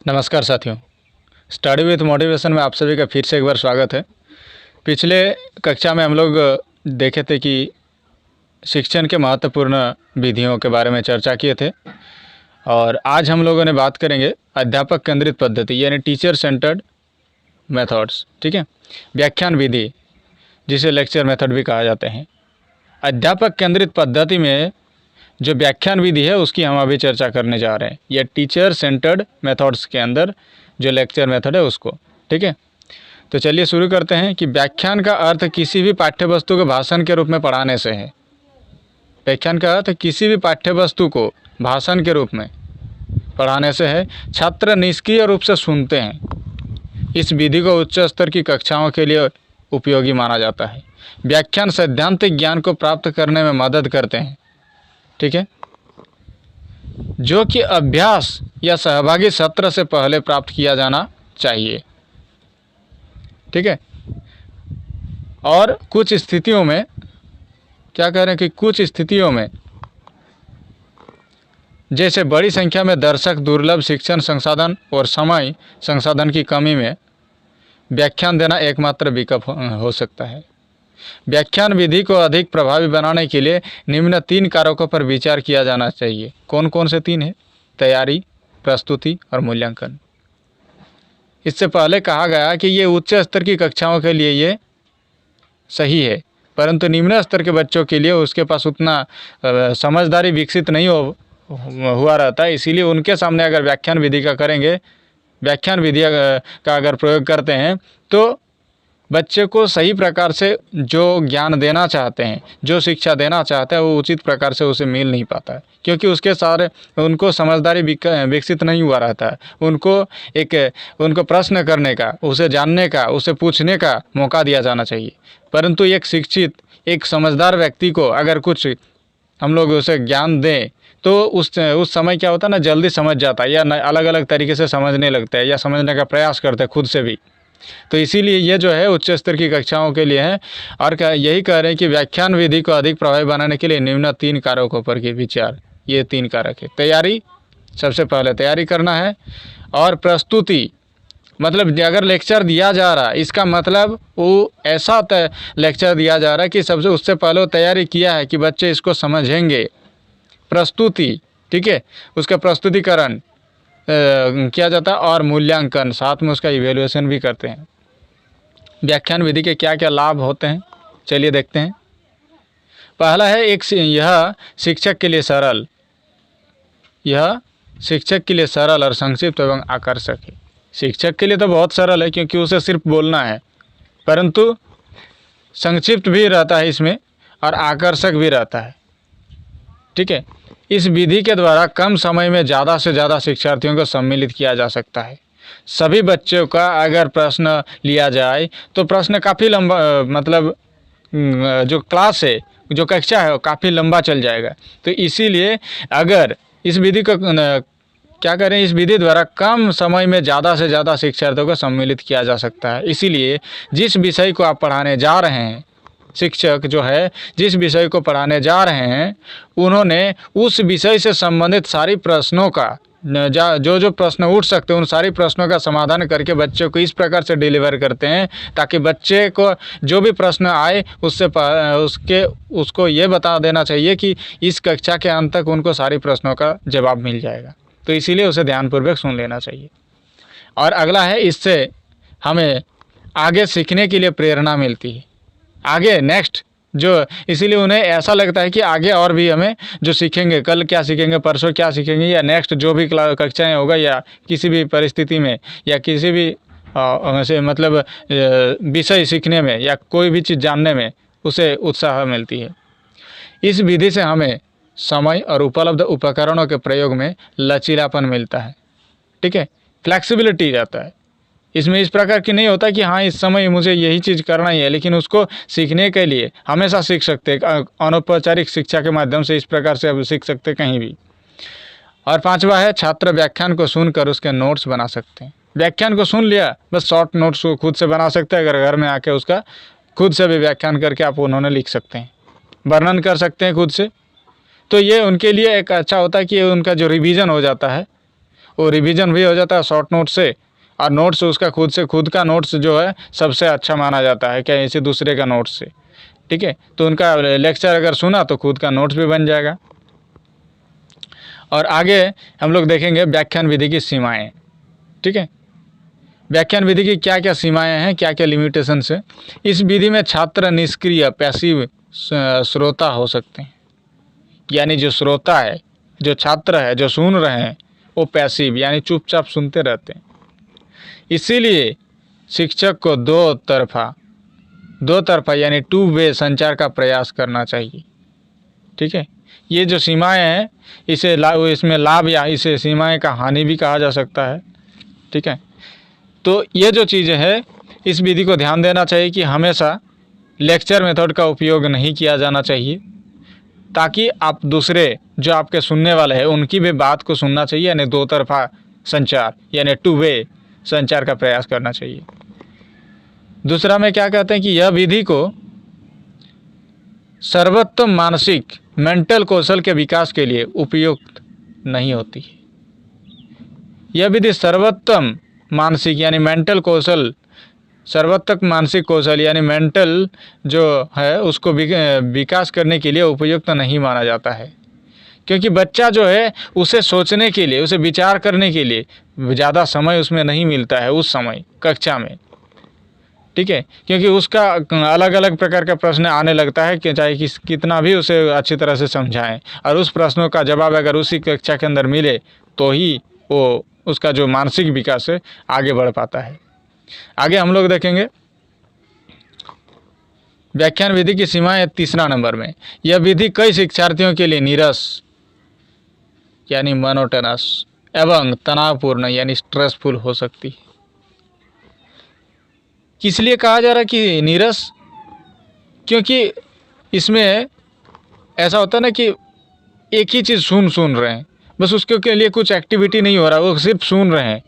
नमस्कार साथियों, study with motivation में आप सभी का फिर से एक बार स्वागत है। पिछले कक्षा में हम लोग देखे थे कि शिक्षण के महत्वपूर्ण विधियों के बारे में चर्चा किए थे और आज हम लोगों ने बात करेंगे अध्यापक केंद्रित पद्धति यानी टीचर सेंटर्ड मेथड्स। ठीक है, व्याख्यान विधि जिसे लेक्चर मेथड भी कहा जाते हैं। अध्यापक केंद्रित पद्धति में जो व्याख्यान विधि है उसकी हम अभी चर्चा करने जा रहे हैं। यह टीचर सेंटर्ड मेथड्स के अंदर जो लेक्चर मेथड है उसको। ठीक है, तो चलिए शुरू करते हैं कि व्याख्यान का अर्थ किसी भी पाठ्य वस्तु को भाषण के रूप में पढ़ाने से है। व्याख्यान का अर्थ किसी भी पाठ्य वस्तु को भाषण के रूप में पढ़ाने से है। छात्र निष्क्रिय रूप से सुनते हैं। इस विधि को उच्च स्तर की कक्षाओं के लिए उपयोगी माना जाता है। व्याख्यान सैद्धांतिक ज्ञान को प्राप्त करने में मदद करते हैं। ठीक है, जो कि अभ्यास या सहभागी सत्र से पहले प्राप्त किया जाना चाहिए। ठीक है, और कुछ स्थितियों में क्या कह रहे हैं कि कुछ स्थितियों में जैसे बड़ी संख्या में दर्शक, दुर्लभ शिक्षण संसाधन और समय संसाधन की कमी में व्याख्यान देना एकमात्र विकल्प हो सकता है। व्याख्यान विधि को अधिक प्रभावी बनाने के लिए निम्न 3 कारकों पर विचार किया जाना चाहिए। कौन कौन से 3 हैं? तैयारी, प्रस्तुति और मूल्यांकन। इससे पहले कहा गया कि ये उच्च स्तर की कक्षाओं के लिए ये सही है, परंतु निम्न स्तर के बच्चों के लिए उसके पास उतना समझदारी विकसित नहीं हुआ रहता है। इसीलिए उनके सामने अगर व्याख्यान विधि का करेंगे, व्याख्यान विधि का अगर प्रयोग करते हैं तो बच्चे को सही प्रकार से जो ज्ञान देना चाहते हैं, जो शिक्षा देना चाहते हैं, वो उचित प्रकार से उसे मिल नहीं पाता है, क्योंकि उसके सारे उनको समझदारी विकसित नहीं हुआ रहता है। उनको प्रश्न करने का, उसे जानने का, उसे पूछने का मौका दिया जाना चाहिए। परंतु एक शिक्षित, एक समझदार व्यक्ति को अगर कुछ हम लोग उसे ज्ञान दें तो उस समय क्या होता है ना, जल्दी समझ जाता है या अलग अलग तरीके से समझने लगता है या समझने का प्रयास करते हैं खुद से भी। तो इसीलिए ये जो है उच्च स्तर की कक्षाओं के लिए है। और यही कह रहे हैं कि व्याख्यान विधि को अधिक प्रभावी बनाने के लिए निम्न 3 कारकों पर के विचार, ये 3 कारक है। तैयारी, सबसे पहले तैयारी करना है। और प्रस्तुति मतलब अगर लेक्चर दिया जा रहा है, इसका मतलब वो ऐसा लेक्चर दिया जा रहा है कि सबसे उससे पहले वो तैयारी किया है कि बच्चे इसको समझेंगे। प्रस्तुति, ठीक है, उसका प्रस्तुतिकरण किया जाता है और मूल्यांकन, साथ में उसका इवैल्यूएशन भी करते हैं। व्याख्यान विधि के क्या क्या लाभ होते हैं, चलिए देखते हैं। पहला है यह शिक्षक के लिए सरल और संक्षिप्त एवं आकर्षक है। शिक्षक के लिए तो बहुत सरल है क्योंकि उसे सिर्फ बोलना है, परंतु संक्षिप्त भी रहता है इसमें और आकर्षक भी रहता है। ठीक है, इस विधि के द्वारा कम समय में ज़्यादा से ज़्यादा शिक्षार्थियों को सम्मिलित किया जा सकता है। सभी बच्चों का अगर प्रश्न लिया जाए तो प्रश्न काफ़ी लंबा, मतलब जो क्लास है, जो कक्षा है, वो काफ़ी लंबा चल जाएगा। तो इसीलिए अगर इस विधि को क्या करें, इस विधि द्वारा कम समय में ज़्यादा से ज़्यादा शिक्षार्थियों को सम्मिलित किया जा सकता है। इसीलिए जिस विषय को आप पढ़ाने जा रहे हैं, शिक्षक जो है जिस विषय को पढ़ाने जा रहे हैं, उन्होंने उस विषय से संबंधित सारी प्रश्नों का जो प्रश्न उठ सकते हैं, उन सारे प्रश्नों का समाधान करके बच्चों को इस प्रकार से डिलीवर करते हैं ताकि बच्चे को जो भी प्रश्न आए उसको ये बता देना चाहिए कि इस कक्षा के अंत तक उनको सारी प्रश्नों का जवाब मिल जाएगा। तो इसीलिए उसे ध्यानपूर्वक सुन लेना चाहिए। और अगला है, इससे हमें आगे सीखने के लिए प्रेरणा मिलती है। आगे नेक्स्ट इसीलिए उन्हें ऐसा लगता है कि आगे और भी हमें जो सीखेंगे, कल क्या सीखेंगे, परसों क्या सीखेंगे, या नेक्स्ट जो भी कक्षाएं होगा या किसी भी परिस्थिति में या किसी भी मतलब विषय सीखने में या कोई भी चीज़ जानने में उसे उत्साह मिलती है। इस विधि से हमें समय और उपलब्ध उपकरणों के प्रयोग में लचीलापन मिलता है। ठीक है, फ्लैक्सिबिलिटी रहता है। इसमें इस प्रकार की नहीं होता कि हाँ इस समय मुझे यही चीज़ करना ही है, लेकिन उसको सीखने के लिए हमेशा सीख सकते हैं। अनौपचारिक शिक्षा के माध्यम से इस प्रकार से अब सीख सकते हैं कहीं भी। और 5वां है, छात्र व्याख्यान को सुनकर उसके नोट्स बना सकते हैं। व्याख्यान को सुन लिया, बस शॉर्ट नोट्स को खुद से बना सकते हैं। अगर घर में आके उसका खुद से भी व्याख्यान करके आप उन्होंने लिख सकते हैं, वर्णन कर सकते हैं खुद से। तो ये उनके लिए एक अच्छा होता है कि उनका जो रिवीजन हो जाता है वो रिवीजन भी हो जाता है शॉर्ट नोट से, और नोट्स उसका खुद का नोट्स जो है सबसे अच्छा माना जाता है क्या इसे दूसरे का नोट्स से। ठीक है, तो उनका लेक्चर अगर सुना तो खुद का नोट्स भी बन जाएगा। और आगे हम लोग देखेंगे व्याख्यान विधि की सीमाएं। ठीक है, व्याख्यान विधि की क्या क्या सीमाएं हैं, क्या क्या लिमिटेशंस है। इस विधि में छात्र निष्क्रिय पैसिव श्रोता हो सकते हैं, यानी जो श्रोता है, जो छात्र है, जो सुन रहे हैं, वो पैसिव यानी चुपचाप सुनते रहते हैं। इसीलिए शिक्षक को दो तरफा यानी टू वे संचार का प्रयास करना चाहिए। ठीक है, ये जो सीमाएं हैं इसमें लाभ या इसे सीमाएं का हानि भी कहा जा सकता है। ठीक है, तो ये जो चीज़ें है इस विधि को ध्यान देना चाहिए कि हमेशा लेक्चर मेथड का उपयोग नहीं किया जाना चाहिए, ताकि आप दूसरे जो आपके सुनने वाले हैं उनकी भी बात को सुनना चाहिए, यानी दो तरफा संचार यानी टू वे संचार का प्रयास करना चाहिए। दूसरा में क्या कहते हैं कि यह विधि को सर्वोत्तम मानसिक मेंटल कौशल के विकास के लिए उपयुक्त नहीं होती है। यह विधि सर्वोत्तम मानसिक यानी मेंटल कौशल, सर्वोत्तम मानसिक कौशल यानी मेंटल जो है उसको विकास करने के लिए उपयुक्त नहीं माना जाता है, क्योंकि बच्चा जो है उसे सोचने के लिए, उसे विचार करने के लिए ज़्यादा समय उसमें नहीं मिलता है उस समय कक्षा में। ठीक है, क्योंकि उसका अलग अलग प्रकार का प्रश्न आने लगता है कि चाहे कितना भी उसे अच्छी तरह से समझाएं, और उस प्रश्नों का जवाब अगर उसी कक्षा के अंदर मिले तो ही वो उसका जो मानसिक विकास है आगे बढ़ पाता है। आगे हम लोग देखेंगे व्याख्यान विधि की सीमाएं। तीसरा नंबर में, यह विधि कई शिक्षार्थियों के लिए नीरस यानी मोनोटोनस एवं तनावपूर्ण यानी स्ट्रेसफुल हो सकती है। किस लिए कहा जा रहा है कि नीरस? क्योंकि इसमें ऐसा होता है ना कि एक ही चीज़ सुन रहे हैं, बस उसके के लिए कुछ एक्टिविटी नहीं हो रहा, वो सिर्फ सुन रहे हैं।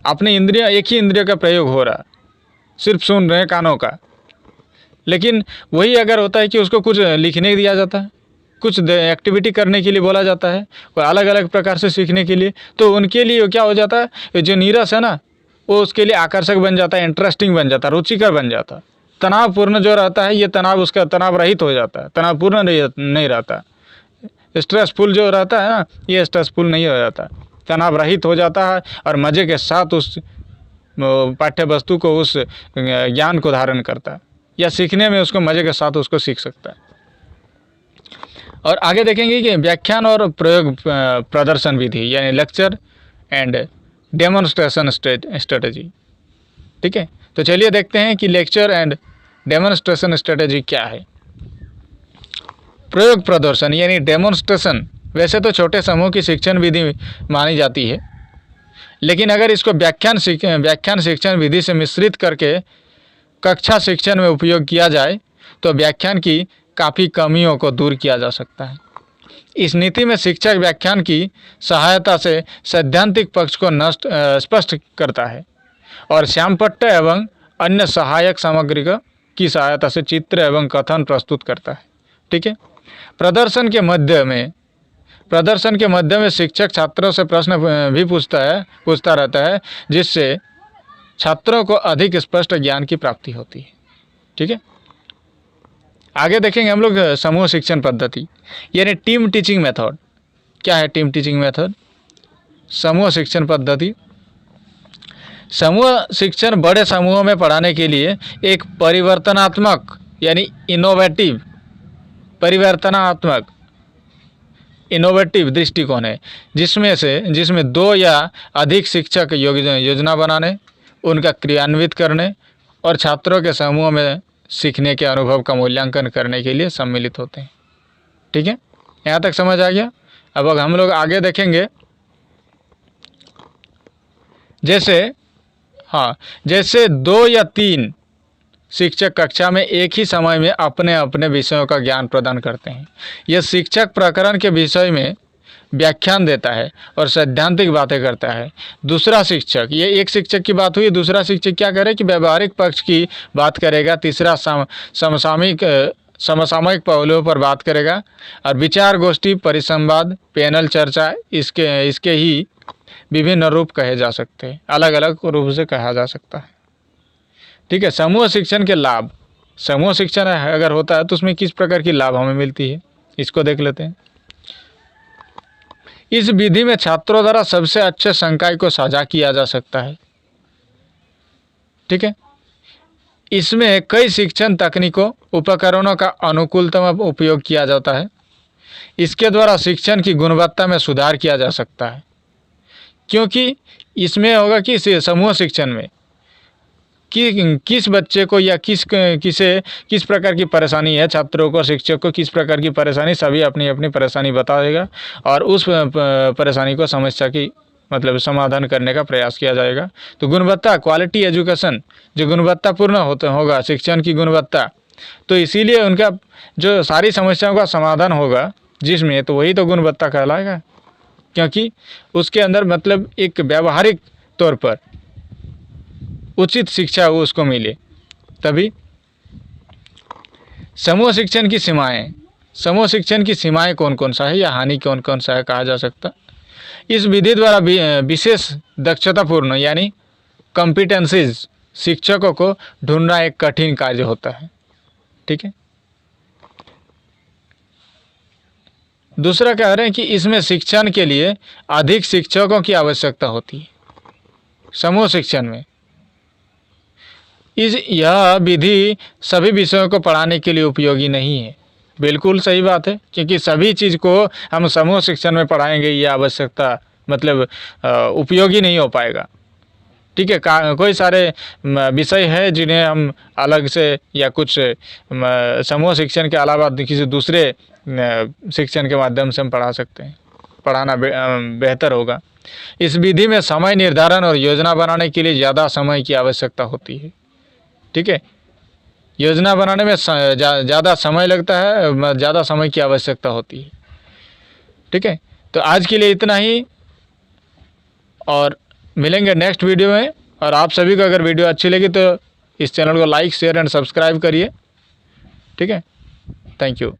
अपने इंद्रियां, एक ही इंद्रिय का प्रयोग हो रहा, सिर्फ सुन रहे हैं कानों का। लेकिन वही अगर होता है कि उसको कुछ लिखने दिया जाता है, कुछ एक्टिविटी करने के लिए बोला जाता है, और अलग अलग प्रकार से सीखने के लिए, तो उनके लिए क्या हो जाता है, जो नीरस है ना वो उसके लिए आकर्षक बन जाता है, इंटरेस्टिंग बन जाता है, रुचिकर बन जाता है। तनावपूर्ण जो रहता है ये तनाव उसका तनाव रहित हो जाता है, तनावपूर्ण नहीं रहता। स्ट्रेसफुल जो रहता है ना ये स्ट्रेसफुल नहीं हो जाता, तनाव रहित हो जाता है, और मज़े के साथ उस पाठ्य वस्तु को, उस ज्ञान को धारण करता है, या सीखने में उसको मज़े के साथ उसको सीख सकता है। और आगे देखेंगे कि व्याख्यान और प्रयोग प्रदर्शन विधि यानी लेक्चर एंड डेमोन्स्ट्रेशन स्ट्रेटजी। ठीक है, तो चलिए देखते हैं कि लेक्चर एंड डेमोन्स्ट्रेशन स्ट्रेटजी क्या है। प्रयोग प्रदर्शन यानी डेमोन्स्ट्रेशन वैसे तो छोटे समूह की शिक्षण विधि मानी जाती है, लेकिन अगर इसको व्याख्यान शिक्षण विधि से मिश्रित करके कक्षा शिक्षण में उपयोग किया जाए तो व्याख्यान की काफ़ी कमियों को दूर किया जा सकता है। इस नीति में शिक्षक व्याख्यान की सहायता से सैद्धांतिक पक्ष को स्पष्ट करता है, और श्यामपट्ट एवं अन्य सहायक सामग्री की सहायता से चित्र एवं कथन प्रस्तुत करता है। ठीक है, प्रदर्शन के मध्य में शिक्षक छात्रों से प्रश्न भी पूछता रहता है, जिससे छात्रों को अधिक स्पष्ट ज्ञान की प्राप्ति होती है। ठीक है, आगे देखेंगे हम लोग समूह शिक्षण पद्धति यानी टीम टीचिंग मेथड। क्या है टीम टीचिंग मेथड? समूह शिक्षण पद्धति। समूह शिक्षण बड़े समूहों में पढ़ाने के लिए एक परिवर्तनात्मक यानी इनोवेटिव दृष्टिकोण है, जिसमें दो या अधिक शिक्षक योजना बनाने, उनका क्रियान्वित करने और छात्रों के समूह में सीखने के अनुभव का मूल्यांकन करने के लिए सम्मिलित होते हैं। ठीक है, यहाँ तक समझ आ गया। अब हम लोग आगे देखेंगे, जैसे 2 या 3 शिक्षक कक्षा में एक ही समय में अपने अपने विषयों का ज्ञान प्रदान करते हैं। यह शिक्षक प्रकरण के विषय में व्याख्यान देता है और सैद्धांतिक बातें करता है। दूसरा शिक्षक, ये एक शिक्षक की बात हुई, दूसरा शिक्षक क्या करे कि व्यवहारिक पक्ष की बात करेगा, तीसरा समसामयिक पहलुओं पर बात करेगा, और विचार गोष्ठी, परिसंवाद, पैनल चर्चा इसके ही विभिन्न रूप कहे जा सकते हैं, अलग अलग रूप से कहा जा सकता है। ठीक है। समूह शिक्षण के लाभ, समूह शिक्षण अगर होता है तो उसमें किस प्रकार की लाभ हमें मिलती है, इसको देख लेते हैं। इस विधि में छात्रों द्वारा सबसे अच्छे संकाय को साझा किया जा सकता है। ठीक है। इसमें कई शिक्षण तकनीकों उपकरणों का अनुकूलतम उपयोग किया जाता है। इसके द्वारा शिक्षण की गुणवत्ता में सुधार किया जा सकता है, क्योंकि इसमें होगा कि समूह शिक्षण में कि किस बच्चे को या किस प्रकार की परेशानी है, छात्रों को, शिक्षक को किस प्रकार की परेशानी, सभी अपनी अपनी परेशानी बताएगा और उस परेशानी को, समस्या की मतलब समाधान करने का प्रयास किया जाएगा। तो गुणवत्ता, क्वालिटी एजुकेशन, जो गुणवत्तापूर्ण होगा शिक्षण की गुणवत्ता, तो इसीलिए उनका जो सारी समस्याओं का समाधान होगा जिसमें, तो वही तो गुणवत्ता कहलाएगा, क्योंकि उसके अंदर मतलब एक व्यावहारिक तौर पर उचित शिक्षा वो उसको मिले, तभी। समूह शिक्षण की सीमाएं, समूह शिक्षण की सीमाएं कौन कौन सा है या हानि कौन कौन सा है कहा जा सकता। इस विधि द्वारा विशेष दक्षतापूर्ण यानी कॉम्पिटेंसीज शिक्षकों को ढूंढना एक कठिन कार्य होता है। ठीक है। दूसरा कह रहे हैं कि इसमें शिक्षण के लिए अधिक शिक्षकों की आवश्यकता होती है। समूह शिक्षण में यह विधि सभी विषयों को पढ़ाने के लिए उपयोगी नहीं है। बिल्कुल सही बात है, क्योंकि सभी चीज़ को हम समूह शिक्षण में पढ़ाएंगे, यह आवश्यकता मतलब उपयोगी नहीं हो पाएगा। ठीक है। कोई सारे विषय है जिन्हें हम अलग से या कुछ समूह शिक्षण के अलावा किसी दूसरे शिक्षण के माध्यम से हम पढ़ा सकते हैं, पढ़ाना बेहतर होगा। इस विधि में समय निर्धारण और योजना बनाने के लिए ज़्यादा समय की आवश्यकता होती है। ठीक है। योजना बनाने में ज़्यादा समय लगता है, ज़्यादा समय की आवश्यकता होती है। ठीक है। तो आज के लिए इतना ही, और मिलेंगे नेक्स्ट वीडियो में। और आप सभी को अगर वीडियो अच्छी लगी तो इस चैनल को लाइक, शेयर एंड सब्सक्राइब करिए। ठीक है। Thank you.